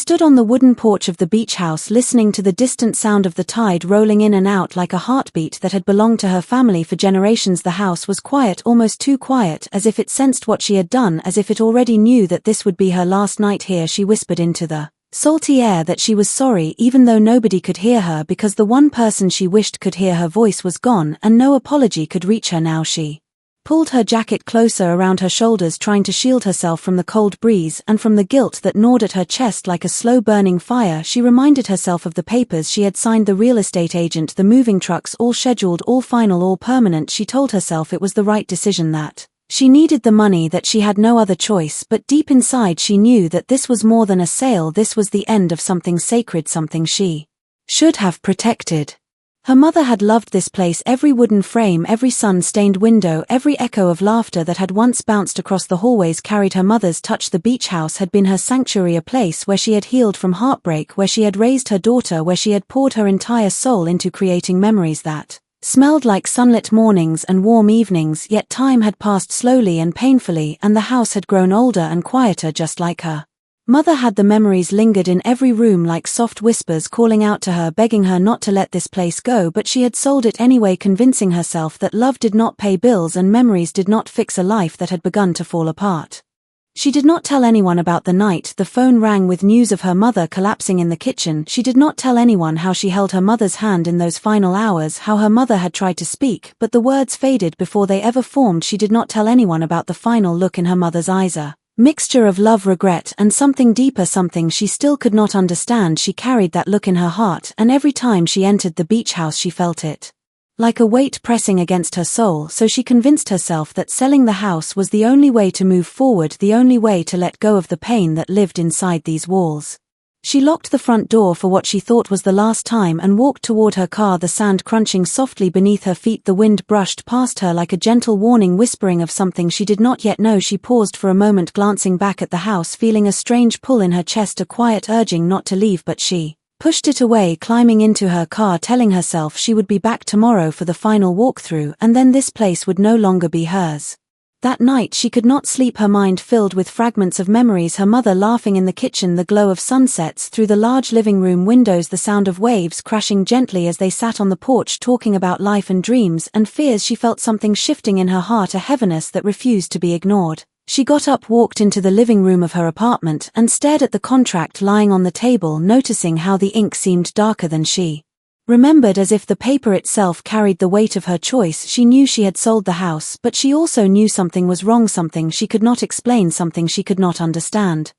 stood on the wooden porch of the beach house listening to the distant sound of the tide rolling in and out like a heartbeat that had belonged to her family for generations. The house was quiet, almost too quiet, as if it sensed what she had done, as if it already knew that this would be her last night here. She whispered into the salty air that she was sorry, even though nobody could hear her, because the one person she wished could hear her voice was gone, and no apology could reach her now. She pulled her jacket closer around her shoulders, trying to shield herself from the cold breeze and from the guilt that gnawed at her chest like a slow-burning fire. She reminded herself of the papers she had signed, the real estate agent, the moving trucks, all scheduled, all final, all permanent. She told herself it was the right decision, that she needed the money, that she had no other choice, but deep inside she knew that this was more than a sale. This was the end of something sacred, something she should have protected. Her mother had loved this place, every wooden frame, every sun-stained window, every echo of laughter that had once bounced across the hallways carried her mother's touch. The beach house had been her sanctuary, a place where she had healed from heartbreak, where she had raised her daughter, where she had poured her entire soul into creating memories that smelled like sunlit mornings and warm evenings. Yet time had passed slowly and painfully, and the house had grown older and quieter, just like her mother had. The memories lingered in every room like soft whispers calling out to her, begging her not to let this place go, but she had sold it anyway, convincing herself that love did not pay bills and memories did not fix a life that had begun to fall apart. She did not tell anyone about the night the phone rang with news of her mother collapsing in the kitchen. She did not tell anyone how she held her mother's hand in those final hours, how her mother had tried to speak, but the words faded before they ever formed. She did not tell anyone about the final look in her mother's eyes, a mixture of love, regret, and something deeper, something she still could not understand. She carried that look in her heart, and every time she entered the beach house she felt it like a weight pressing against her soul. So she convinced herself that selling the house was the only way to move forward, the only way to let go of the pain that lived inside these walls. She locked the front door for what she thought was the last time and walked toward her car, the sand crunching softly beneath her feet. The wind brushed past her like a gentle warning, whispering of something she did not yet know. She paused for a moment, glancing back at the house, feeling a strange pull in her chest, a quiet urging not to leave, but she pushed it away, climbing into her car, telling herself she would be back tomorrow for the final walkthrough, and then this place would no longer be hers. That night she could not sleep, her mind filled with fragments of memories, her mother laughing in the kitchen, the glow of sunsets through the large living room windows, the sound of waves crashing gently as they sat on the porch talking about life and dreams and fears. She felt something shifting in her heart, a heaviness that refused to be ignored. She got up, walked into the living room of her apartment, and stared at the contract lying on the table, noticing how the ink seemed darker than she remembered, as if the paper itself carried the weight of her choice. She knew she had sold the house, but she also knew something was wrong, something she could not explain, something she could not understand.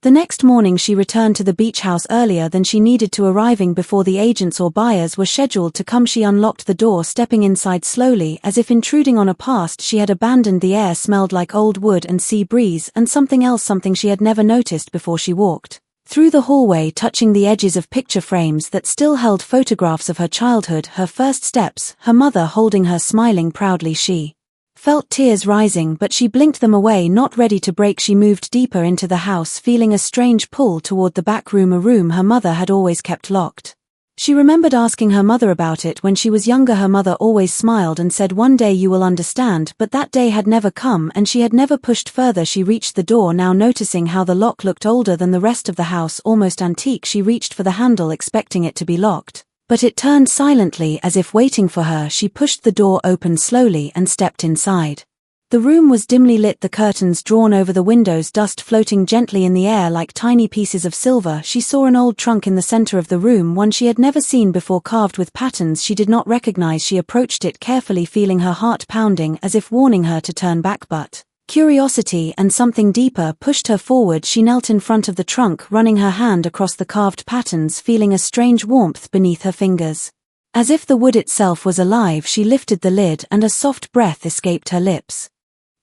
The next morning she returned to the beach house earlier than she needed to, arriving before the agents or buyers were scheduled to come. She unlocked the door, stepping inside slowly, as if intruding on a past she had abandoned. The air smelled like old wood and sea breeze, and something else, something she had never noticed before. She walked through the hallway, touching the edges of picture frames that still held photographs of her childhood, her first steps, her mother holding her, smiling proudly. She felt tears rising, but she blinked them away, not ready to break. She moved deeper into the house, feeling a strange pull toward the back room, a room her mother had always kept locked. She remembered asking her mother about it when she was younger. Her mother always smiled and said, "One day you will understand," but that day had never come, and she had never pushed further. She reached the door, now noticing how the lock looked older than the rest of the house, almost antique. She reached for the handle, expecting it to be locked, but it turned silently, as if waiting for her. She pushed the door open slowly and stepped inside. The room was dimly lit, the curtains drawn over the windows, dust floating gently in the air like tiny pieces of silver. She saw an old trunk in the center of the room, one she had never seen before, carved with patterns she did not recognize. She approached it carefully, feeling her heart pounding as if warning her to turn back, but curiosity and something deeper pushed her forward. She knelt in front of the trunk, running her hand across the carved patterns, feeling a strange warmth beneath her fingers. As if the wood itself was alive, she lifted the lid and a soft breath escaped her lips.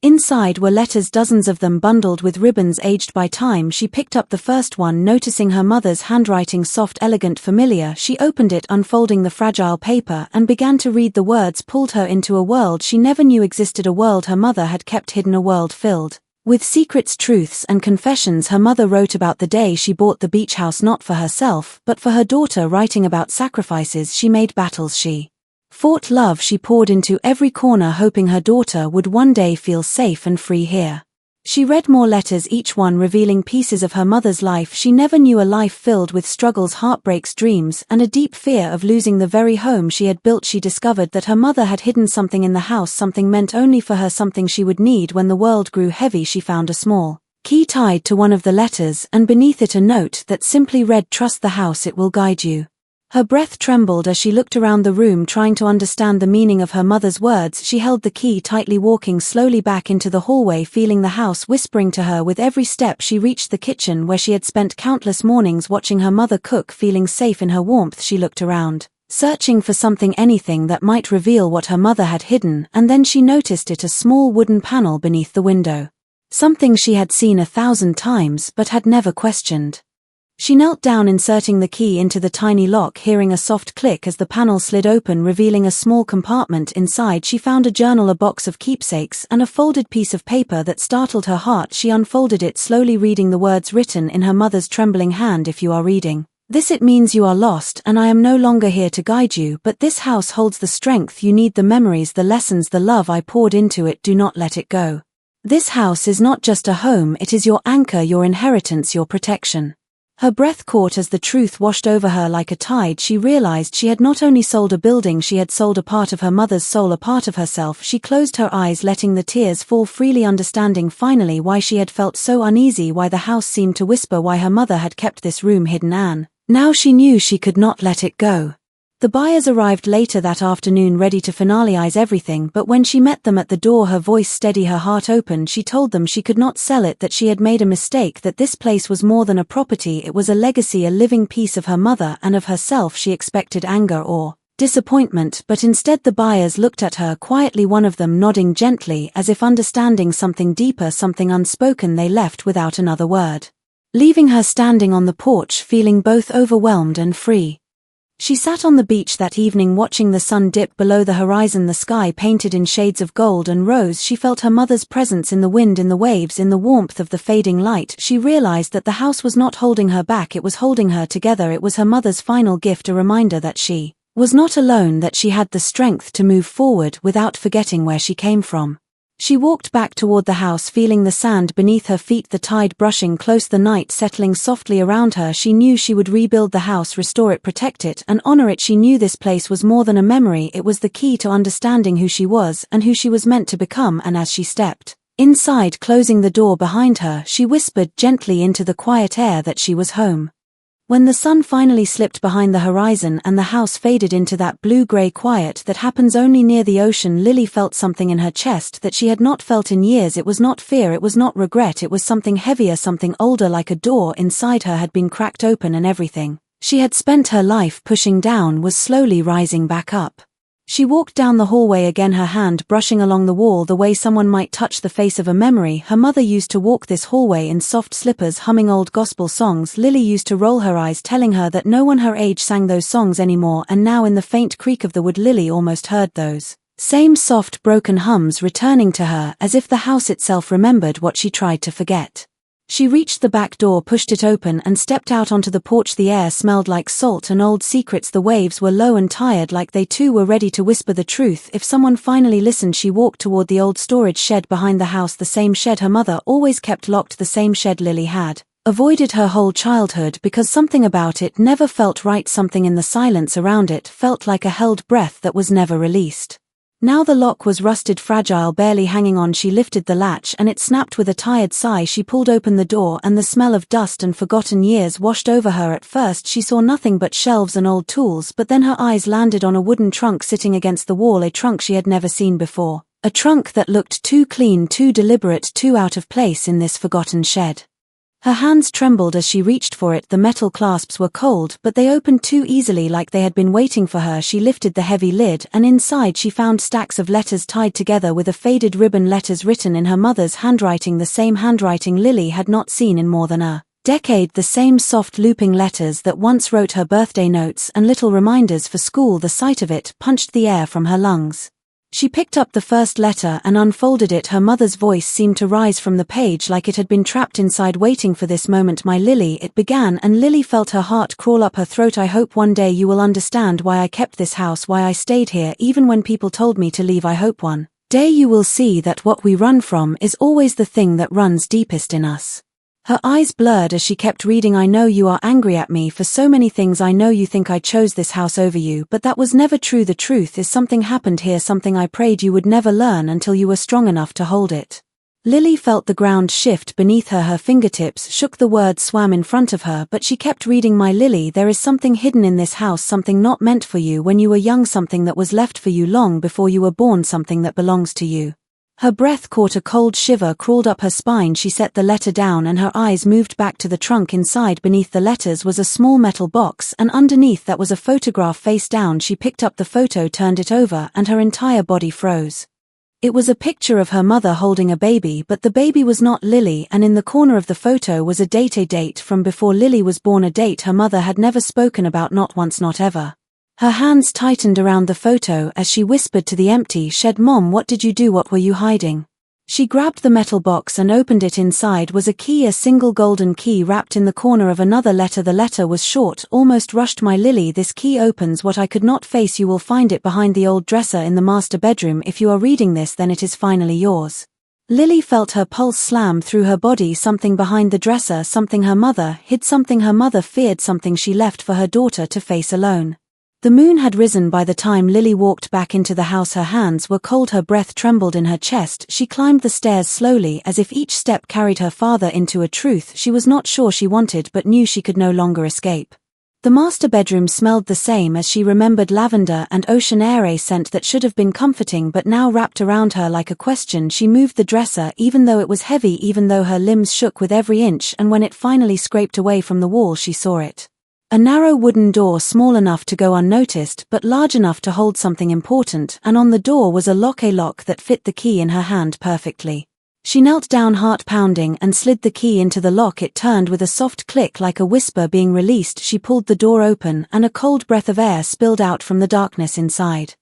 Inside were letters, dozens of them bundled with ribbons aged by time. She picked up the first one, noticing her mother's handwriting, soft, elegant, familiar. She opened it, unfolding the fragile paper, and began to read. The words pulled her into a world she never knew existed, a world her mother had kept hidden, a world filled with secrets, truths, and confessions. Her mother wrote about the day she bought the beach house, not for herself, but for her daughter, writing about sacrifices she made, battles she fought, love she poured into every corner, hoping her daughter would one day feel safe and free here. She read more letters, each one revealing pieces of her mother's life she never knew, a life filled with struggles, heartbreaks, dreams, and a deep fear of losing the very home she had built. She discovered that her mother had hidden something in the house, something meant only for her, something she would need when the world grew heavy. She found a small key tied to one of the letters, and beneath it a note that simply read, "Trust the house, it will guide you." Her breath trembled as she looked around the room, trying to understand the meaning of her mother's words. She held the key tightly, walking slowly back into the hallway, feeling the house whispering to her with every step. She reached the kitchen where she had spent countless mornings watching her mother cook. Feeling safe in her warmth, she looked around, searching for something, anything that might reveal what her mother had hidden, and then she noticed it, a small wooden panel beneath the window. Something she had seen 1,000 times but had never questioned. She knelt down, inserting the key into the tiny lock, hearing a soft click as the panel slid open, revealing a small compartment. Inside she found a journal, a box of keepsakes, and a folded piece of paper that startled her heart. She unfolded it slowly, reading the words written in her mother's trembling hand. "If you are reading this, it means you are lost, and I am no longer here to guide you, but this house holds the strength you need, the memories, the lessons, the love I poured into it. Do not let it go. This house is not just a home, it is your anchor, your inheritance, your protection." Her breath caught as the truth washed over her like a tide. She realized she had not only sold a building, she had sold a part of her mother's soul, a part of herself. She closed her eyes, letting the tears fall freely, understanding finally why she had felt so uneasy, why the house seemed to whisper, why her mother had kept this room hidden. And now she knew she could not let it go. The buyers arrived later that afternoon, ready to finalize everything, but when she met them at the door, her voice steady, her heart open. She told them she could not sell it, that she had made a mistake, that this place was more than a property, it was a legacy, a living piece of her mother and of herself. She expected anger or disappointment, but instead the buyers looked at her quietly, one of them nodding gently as if understanding something deeper, something unspoken. They left without another word, leaving her standing on the porch, feeling both overwhelmed and free. She sat on the beach that evening, watching the sun dip below the horizon, the sky painted in shades of gold and rose. She felt her mother's presence in the wind, in the waves, in the warmth of the fading light. She realized that the house was not holding her back, it was holding her together. It was her mother's final gift, a reminder that she was not alone, that she had the strength to move forward without forgetting where she came from. She walked back toward the house, feeling the sand beneath her feet, the tide brushing close, the night settling softly around her. She knew she would rebuild the house, restore it, protect it, and honor it. She knew this place was more than a memory, it was the key to understanding who she was and who she was meant to become. And as she stepped inside, closing the door behind her, she whispered gently into the quiet air that she was home. When the sun finally slipped behind the horizon and the house faded into that blue-gray quiet that happens only near the ocean, Lily felt something in her chest that she had not felt in years. It was not fear, it was not regret, it was something heavier, something older, like a door inside her had been cracked open and everything she had spent her life pushing down was slowly rising back up. She walked down the hallway again, her hand brushing along the wall the way someone might touch the face of a memory. Her mother used to walk this hallway in soft slippers, humming old gospel songs. Lily used to roll her eyes, telling her that no one her age sang those songs anymore, and now in the faint creak of the wood, Lily almost heard those same soft broken hums returning to her, as if the house itself remembered what she tried to forget. She reached the back door, pushed it open, and stepped out onto the porch. The air smelled like salt and old secrets. The waves were low and tired, like they too were ready to whisper the truth if someone finally listened. She walked toward the old storage shed behind the house, the same shed her mother always kept locked, the same shed Lily had avoided her whole childhood because something about it never felt right. Something in the silence around it felt like a held breath that was never released. Now the lock was rusted, fragile, barely hanging on. She lifted the latch and it snapped with a tired sigh. She pulled open the door and the smell of dust and forgotten years washed over her. At first she saw nothing but shelves and old tools, but then her eyes landed on a wooden trunk sitting against the wall, a trunk she had never seen before. A trunk that looked too clean, too deliberate, too out of place in this forgotten shed. Her hands trembled as she reached for it. The metal clasps were cold, but they opened too easily, like they had been waiting for her. She lifted the heavy lid, and inside she found stacks of letters tied together with a faded ribbon, letters written in her mother's handwriting, the same handwriting Lily had not seen in more than a decade, the same soft looping letters that once wrote her birthday notes and little reminders for school. The sight of it punched the air from her lungs. She picked up the first letter and unfolded it. Her mother's voice seemed to rise from the page like it had been trapped inside, waiting for this moment. "My Lily," it began, and Lily felt her heart crawl up her throat. "I hope one day you will understand why I kept this house, why I stayed here even when people told me to leave. I hope one day you will see that what we run from is always the thing that runs deepest in us. Her eyes blurred as she kept reading. I know you are angry at me for so many things. I know you think I chose this house over you, but that was never true. The truth is something happened here, something I prayed you would never learn until you were strong enough to hold it. Lily felt the ground shift beneath her. Her fingertips shook. The words swam in front of her, but she kept reading. My Lily, there is something hidden in this house, something not meant for you when you were young, something that was left for you long before you were born, something that belongs to you. Her breath caught. A cold shiver crawled up her spine. She set the letter down and her eyes moved back to the trunk. Inside, beneath the letters, was a small metal box, and underneath that was a photograph face down. She picked up the photo, turned it over, and her entire body froze. It was a picture of her mother holding a baby, but the baby was not Lily, and in the corner of the photo was a date from before Lily was born, a date her mother had never spoken about, not once, not ever. Her hands tightened around the photo as she whispered to the empty shed, Mom, what did you do? What were you hiding? She grabbed the metal box and opened it. Inside was a key, a single golden key wrapped in the corner of another letter. The letter was short, almost rushed. My Lily, this key opens what I could not face. You will find it behind the old dresser in the master bedroom. If you are reading this, then it is finally yours. Lily felt her pulse slam through her body. Something behind the dresser, something her mother hid, something her mother feared, something she left for her daughter to face alone. The moon had risen by the time Lily walked back into the house. Her hands were cold, her breath trembled in her chest. She climbed the stairs slowly, as if each step carried her farther into a truth she was not sure she wanted but knew she could no longer escape. The master bedroom smelled the same as she remembered, lavender and ocean air, a scent that should have been comforting but now wrapped around her like a question. She moved the dresser, even though it was heavy, even though her limbs shook with every inch, and when it finally scraped away from the wall she saw it. A narrow wooden door, small enough to go unnoticed but large enough to hold something important, and on the door was a lock that fit the key in her hand perfectly. She knelt down, heart pounding, and slid the key into the lock. It turned with a soft click like a whisper being released. She pulled the door open and a cold breath of air spilled out from the darkness inside.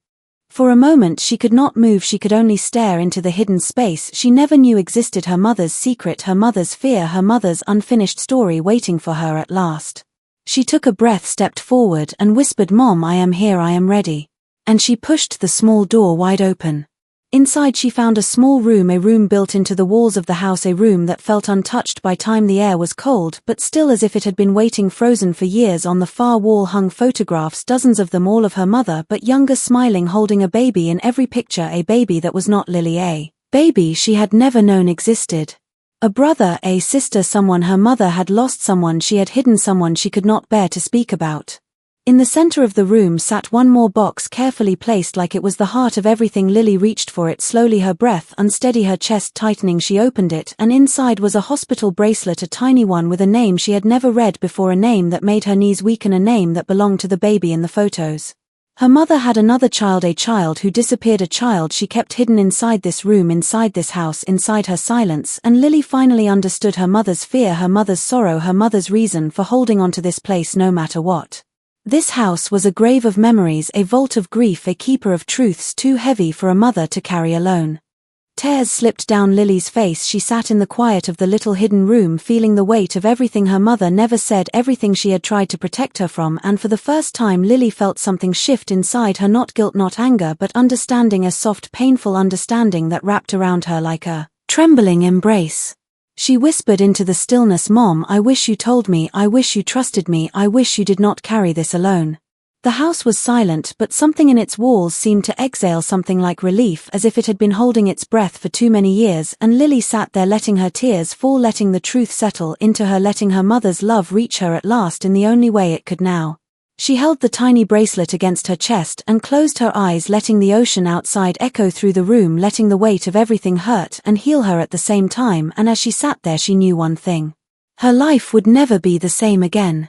For a moment she could not move, she could only stare into the hidden space she never knew existed. Her mother's secret, her mother's fear, her mother's unfinished story waiting for her at last. She took a breath, stepped forward, and whispered, Mom, I am here, I am ready. And she pushed the small door wide open. Inside she found a small room, a room built into the walls of the house, a room that felt untouched by time. The air was cold, but still as if it had been waiting, frozen for years. On the far wall hung photographs, dozens of them, all of her mother, but younger, smiling, holding a baby in every picture, a baby that was not Lily, a baby she had never known existed. A brother, a sister, someone her mother had lost, someone she had hidden, someone she could not bear to speak about. In the center of the room sat one more box, carefully placed like it was the heart of everything. Lily reached for it slowly, her breath unsteady, her chest tightening. She opened it, and inside was a hospital bracelet, a tiny one with a name she had never read before, a name that made her knees weaken, a name that belonged to the baby in the photos. Her mother had another child, a child who disappeared, a child she kept hidden inside this room, inside this house, inside her silence, and Lily finally understood her mother's fear, her mother's sorrow, her mother's reason for holding on to this place no matter what. This house was a grave of memories, a vault of grief, a keeper of truths too heavy for a mother to carry alone. Tears slipped down Lily's face. She sat in the quiet of the little hidden room, feeling the weight of everything her mother never said, everything she had tried to protect her from, and for the first time Lily felt something shift inside her, not guilt, not anger, but understanding, a soft, painful understanding that wrapped around her like a trembling embrace. She whispered into the stillness, Mom, I wish you told me, I wish you trusted me, I wish you did not carry this alone. The house was silent, but something in its walls seemed to exhale something like relief, as if it had been holding its breath for too many years, and Lily sat there letting her tears fall, letting the truth settle into her, letting her mother's love reach her at last in the only way it could now. She held the tiny bracelet against her chest and closed her eyes, letting the ocean outside echo through the room, letting the weight of everything hurt and heal her at the same time, and as she sat there she knew one thing. Her life would never be the same again.